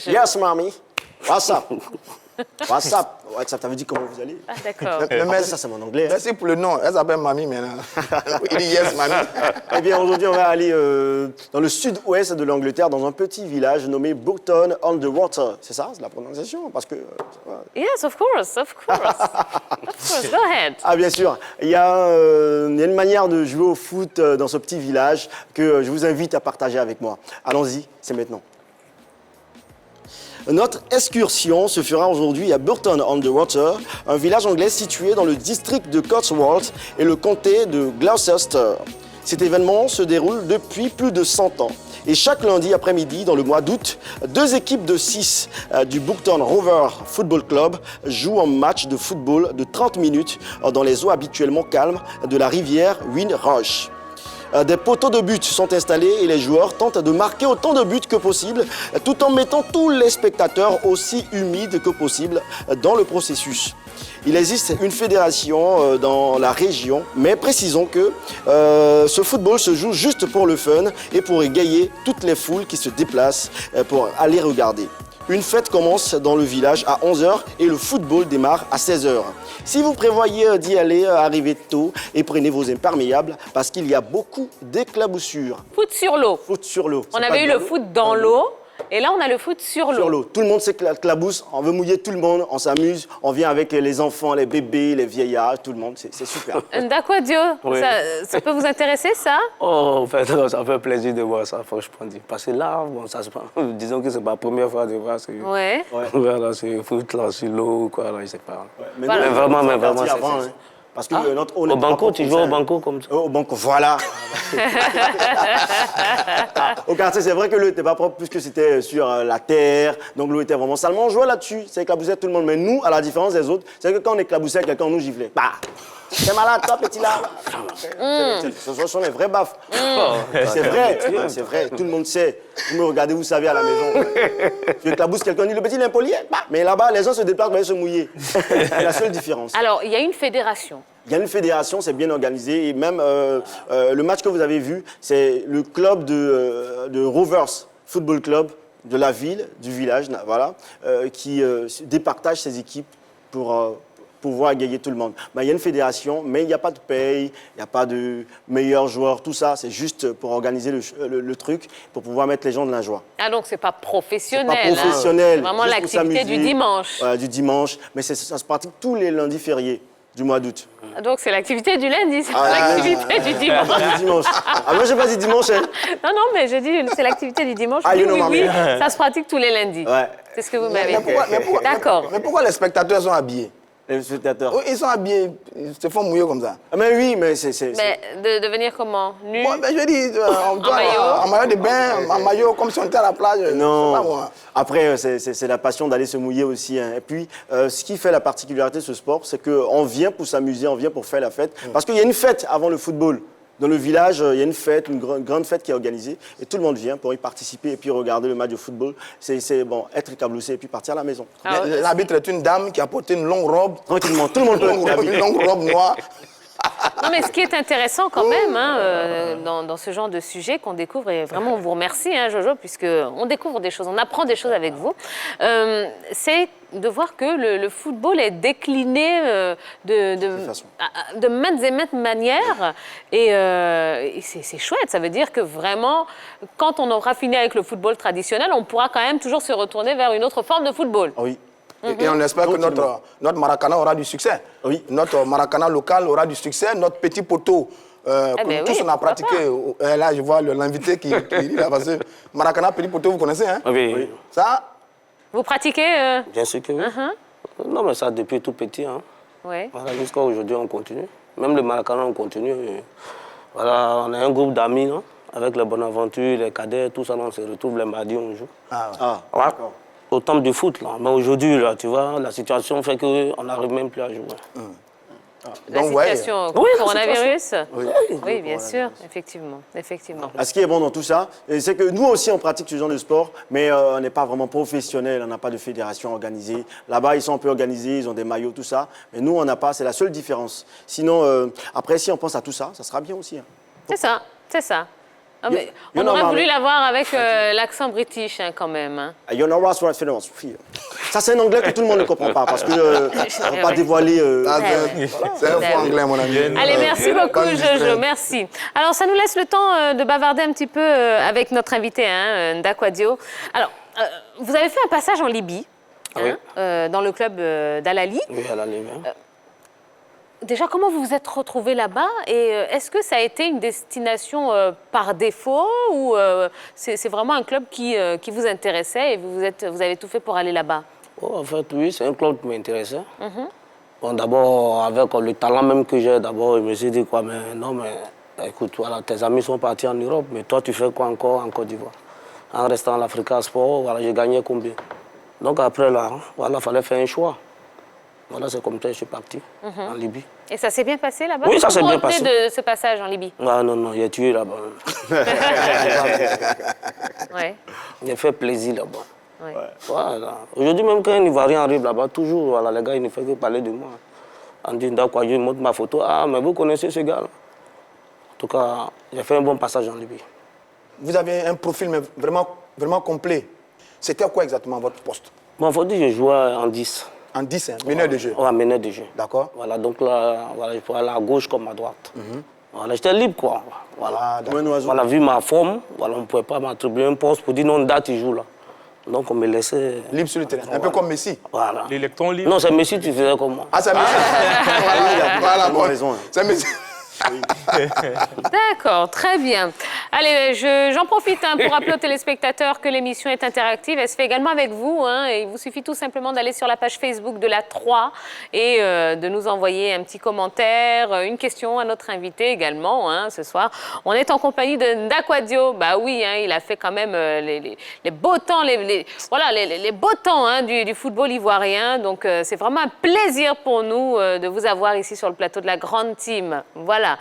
Yes, mommy. What's up? What's up? WhatsApp, t'avais dit comment vous allez? Ah, d'accord. Mais ça, c'est mon anglais. Merci pour le nom. Elle s'appelle Mamie maintenant. Il dit yes, Mamie. Eh bien, aujourd'hui, on va aller dans le sud-ouest de l'Angleterre, dans un petit village nommé Burton-on-the-Water. C'est ça, c'est la prononciation? Parce que... Yes, of course, of course. Of course, go ahead. Ah, bien sûr. Il y a une manière de jouer au foot dans ce petit village que je vous invite à partager avec moi. Allons-y, c'est maintenant. Notre excursion se fera aujourd'hui à Burton-on-the-Water, un village anglais situé dans le district de Cotswold et le comté de Gloucester. Cet événement se déroule depuis plus de 100 ans. Et chaque lundi après-midi, dans le mois d'août, 2 équipes de 6 du Burton Rover Football Club jouent un match de football de 30 minutes dans les eaux habituellement calmes de la rivière Windrush. Des poteaux de but sont installés et les joueurs tentent de marquer autant de buts que possible, tout en mettant tous les spectateurs aussi humides que possible dans le processus. Il existe une fédération dans la région, mais précisons que ce football se joue juste pour le fun et pour égayer toutes les foules qui se déplacent pour aller regarder. Une fête commence dans le village à 11h et le football démarre à 16h. Si vous prévoyez d'y aller, arrivez tôt et prenez vos imperméables parce qu'il y a beaucoup d'éclaboussures. Foot sur l'eau. Foot sur l'eau. On avait eu le foot dans l'eau. Et là, on a le foot sur l'eau. Sur l'eau. Tout le monde s'éclabousse, on veut mouiller tout le monde, on s'amuse, on vient avec les enfants, les bébés, les vieillards, tout le monde, c'est super. D'accord, Dio, Oui. ça peut vous intéresser, ça? Oh, en fait, ça fait plaisir de voir ça, franchement. Parce que là, bon, ça se passe. Disons que c'est ma première fois de voir. Ouais. Voilà, c'est foot là, sur l'eau, quoi, là, je sais pas. Ouais, mais Voilà. nous, Mais vraiment, on est parti avant, hein. Parce que notre Au banco, tu joues au banco comme ça? Au banco, voilà. Au quartier, c'est vrai que l'eau n'était pas propre puisque c'était sur la terre, donc l'eau était vraiment salement. On jouait là-dessus, ça éclaboussait tout le monde. Mais nous, à la différence des autres, c'est que quand on éclaboussait quelqu'un, on nous giflait. Bah, t'es malade, toi, petit là. Ce sont les vrais baffes. C'est vrai, c'est vrai, tout le monde sait. Vous me regardez, vous savez à la maison. Tu éclabousses quelqu'un, dit le petit, il est impoli. Bah, mais là-bas, les gens se déplacent pour aller se mouiller. C'est la seule différence. Alors, il y a une fédération. Il y a une fédération, c'est bien organisé. Et même le match que vous avez vu, c'est le club de Rovers Football Club de la ville, du village, voilà, qui départage ses équipes pour pouvoir gagner tout le monde. Il y a une fédération, mais il n'y a pas de paye, il n'y a pas de meilleurs joueurs, tout ça. C'est juste pour organiser le truc, pour pouvoir mettre les gens de la joie. Ah, donc c'est pas professionnel. C'est pas professionnel. C'est vraiment juste pour l'activité s'amuser. du dimanche. Voilà, du dimanche. Mais ça se pratique tous les lundis fériés du mois d'août. Donc c'est l'activité du lundi, c'est l'activité du dimanche. Du dimanche. Ah, moi, j'ai pas dit dimanche, hein. Non, non, mais j'ai dit c'est l'activité du dimanche. Ah, Oui, you know, oui, mommy. ça se pratique tous les lundis. Ouais. C'est ce que vous m'avez dit. D'accord. Mais pourquoi les spectateurs sont habillés? Les spectateurs. Oh, ils sont habillés, ils se font mouiller comme ça. Ah, mais oui, mais c'est... Mais de venir comment? Nu? Bon, ben, je dis, maillot? en maillot de bain, en maillot, comme si on était à la plage. Non. C'est pas moi. Après, c'est la passion d'aller se mouiller aussi, hein. Et puis, ce qui fait la particularité de ce sport, c'est qu'on vient pour s'amuser, on vient pour faire la fête. Parce qu'il y a une fête avant le football. Dans le village, il y a une fête, une grande fête qui est organisée. Et tout le monde vient pour y participer et puis regarder le match de football. C'est bon, être éclaboussé et puis partir à la maison. L'arbitre est une dame qui a porté une longue robe. Tranquillement, tout le monde peut Une longue robe noire. Non, mais ce qui est intéressant quand même hein, dans ce genre de sujet qu'on découvre, et vraiment on vous remercie, hein, Jojo, puisqu'on découvre des choses, on apprend des choses avec vous, c'est de voir que le football est décliné de maintes et maintes manières. Et c'est chouette, ça veut dire que vraiment, quand on aura fini avec le football traditionnel, on pourra quand même toujours se retourner vers une autre forme de football. Ah oui. Et on espère que notre Maracana aura du succès. Oui. Notre Maracana local aura du succès. Notre petit poteau, que tous on a pratiqué. Là, je vois l'invité qui dit là, parce que Maracana, petit poteau, vous connaissez, hein? Oui. Ça? Vous pratiquez Bien sûr que oui. Non, mais ça, depuis tout petit, hein. Oui. Voilà, jusqu'à aujourd'hui, on continue. Même le Maracana, on continue. Et voilà, on a un groupe d'amis, non? Avec les Bonaventure, les cadets, tout ça, on se retrouve les mardis, on joue. Ah, Voilà. d'accord. Au temps du foot, là. Mais aujourd'hui, là, tu vois, la situation fait qu'on n'arrive même plus à jouer. La Donc, ouais. situation Oui, la coronavirus. Oui. Oui, bien sûr, effectivement. Ce qui est bon dans tout ça, c'est que nous aussi, on pratique ce genre de sport, mais on n'est pas vraiment professionnel, on n'a pas de fédération organisée. Là-bas, ils sont un peu organisés, ils ont des maillots, tout ça. Mais nous, on n'a pas, c'est la seule différence. Sinon, après, si on pense à tout ça, ça sera bien aussi, hein. C'est ça, c'est ça. Ah, mais on aurait voulu l'avoir avec l'accent british quand même. Hein. Ça, c'est un anglais que tout le monde ne comprend pas parce que on ne va pas dévoiler. C'est un faux anglais, mon ami. Allez, merci beaucoup, Jojo. Merci. Alors, ça nous laisse le temps de bavarder un petit peu avec notre invité, hein, Ndakwa-Dio. Alors, vous avez fait un passage en Libye, dans le club d'Al-Ahly. Oui, Al-Ahly. Déjà, comment vous vous êtes retrouvé là-bas et est-ce que ça a été une destination par défaut ou c'est vraiment un club qui vous intéressait et vous avez tout fait pour aller là-bas? En fait, oui, c'est un club qui m'intéressait. Bon, d'abord, avec le talent même que j'ai, d'abord, je me suis dit quoi, mais non, mais écoute, voilà, tes amis sont partis en Europe, mais toi, tu fais quoi encore en Côte d'Ivoire? En restant à l'Africa Sport, voilà, j'ai gagné combien? Donc après, là, voilà, il fallait faire un choix. Voilà, c'est comme ça que je suis parti en Libye. Et ça s'est bien passé là-bas? Oui, ça s'est bien passé. De ce passage en Libye? Ah non, non, j'ai tué là-bas. Ouais. J'ai fait plaisir là-bas. Ouais. Voilà. Aujourd'hui, même quand un Ivoirien arrive là-bas, toujours, voilà, les gars, ils ne font que parler de moi. On dit, d'accord, je montre ma photo. Ah, mais vous connaissez ce gars-là? En tout cas, j'ai fait un bon passage en Libye. Vous avez un profil mais vraiment complet. C'était quoi exactement votre poste? Bon, il faut dire que je jouais en 10. En 10, hein, meneur de jeu. Ouais, meneur de jeu. D'accord. Voilà, donc là, voilà, je pouvais aller à gauche comme à droite. Voilà, j'étais libre, quoi. Voilà. Ah, Voilà, vu ma forme, voilà, on ne pouvait pas m'attribuer un poste pour dire non, date, il joue là. Donc on me laissait... Libre sur le terrain, un peu comme Messi. Voilà. L'électron libre. Non, c'est Messi, tu faisais comme moi. Ah, c'est Messi. Voilà, bon, raison. C'est Messi. D'accord, très bien. Allez, j'en profite pour rappeler aux téléspectateurs que l'émission est interactive. Elle se fait également avec vous. Hein, et il vous suffit tout simplement d'aller sur la page Facebook de la 3 et de nous envoyer un petit commentaire, une question à notre invité également. Hein, ce soir, on est en compagnie de Ndakwa-Dio. Bah oui, hein, il a fait quand même les beaux temps, les beaux temps hein, du football ivoirien. Donc, c'est vraiment un plaisir pour nous de vous avoir ici sur le plateau de la grande team. Voilà.